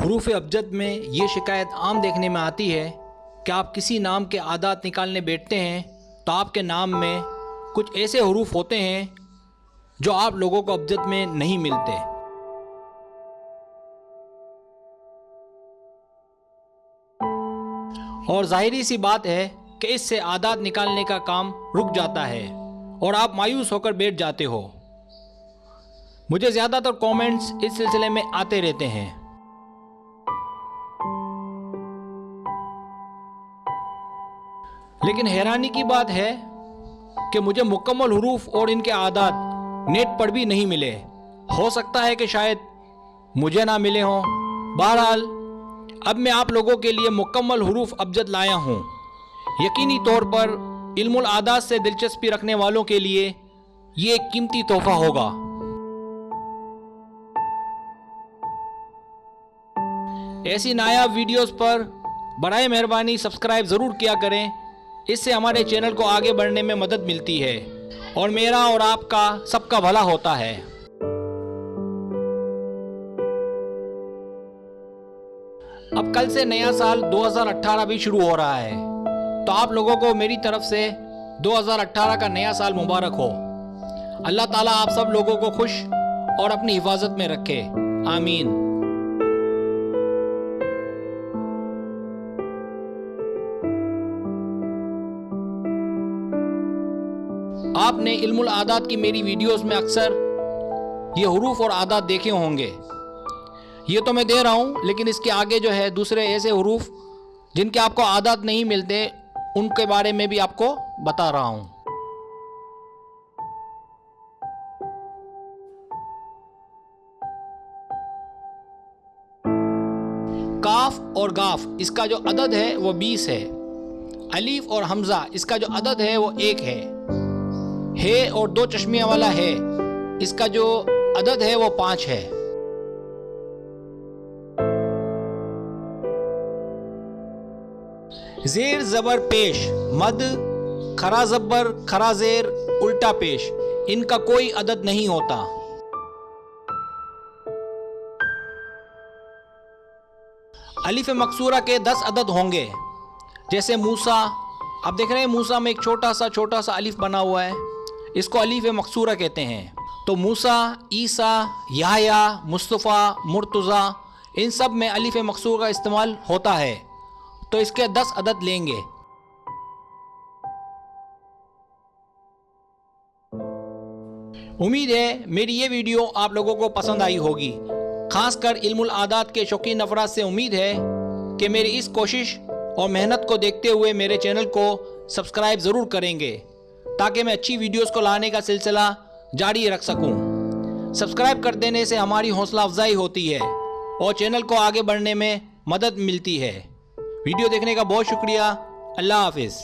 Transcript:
हरूफ अबजद में ये शिकायत आम देखने में आती है कि आप किसी नाम के आदात निकालने बैठते हैं तो आपके नाम में कुछ ऐसे हरूफ होते हैं जो आप लोगों को अबजद में नहीं मिलते। और जाहिरी सी बात है कि इससे आदात निकालने का काम रुक जाता है और आप मायूस होकर बैठ जाते हो। मुझे ज़्यादातर कमेंट्स इस सिलसिले में आते रहते हैं। लेकिन हैरानी की बात है कि मुझे मुकम्मल हरूफ और इनके आदात नेट पर भी नहीं मिले। हो सकता है कि शायद मुझे ना मिले हों। बहरहाल अब मैं आप लोगों के लिए मुकम्मल हरूफ अबजद लाया हूँ। यकीनी तौर पर इल्मुल आदात से दिलचस्पी रखने वालों के लिए ये एक कीमती तोहफा होगा। ऐसी नायाब वीडियोस पर बराए मेहरबानी सब्सक्राइब ज़रूर किया करें। इससे हमारे चैनल को आगे बढ़ने में मदद मिलती है और मेरा और आपका सबका भला होता है। अब कल से नया साल 2018 भी शुरू हो रहा है, तो आप लोगों को मेरी तरफ से 2018 का नया साल मुबारक हो। अल्लाह ताला आप सब लोगों को खुश और अपनी हिफाजत में रखे, आमीन। आपने इल्मुल आदात की मेरी वीडियोस में अक्सर ये हरूफ और आदात देखे होंगे। ये तो मैं दे रहा हूँ, लेकिन इसके आगे जो है दूसरे ऐसे हरूफ जिनके आपको आदात नहीं मिलते, उनके बारे में भी आपको बता रहा हूँ। काफ और गाफ इसका जो अदद है वो 20 है। अलीफ और हमजा इसका जो अदद है वो 1 है और 2 चश्मिया वाला है, इसका जो अदद है वो 5 है। जेर जबर पेश, मद, खरा जबर, खरा जेर, उल्टा पेश, इनका कोई अदद नहीं होता। अलिफ मकसूरा के 10 अदद होंगे। जैसे मूसा, आप देख रहे हैं मूसा में एक छोटा सा अलिफ बना हुआ है, इसको अलीफ मकसूरा कहते हैं। तो मूसा, ईसा, याहया, मुस्तफ़ा, मुर्तज़ा, इन सब में अलीफ मकसूरा का इस्तेमाल होता है। तो इसके 10 अदद लेंगे। उम्मीद है मेरी ये वीडियो आप लोगों को पसंद आई होगी। खासकर इल्मुल आदात के शौकीन अफराद से उम्मीद है कि मेरी इस कोशिश और मेहनत को देखते हुए मेरे चैनल को सब्सक्राइब ज़रूर करेंगे, ताकि मैं अच्छी वीडियोस को लाने का सिलसिला जारी रख सकूं। सब्सक्राइब कर देने से हमारी हौसला अफजाई होती है और चैनल को आगे बढ़ने में मदद मिलती है। वीडियो देखने का बहुत शुक्रिया। अल्लाह हाफिज़।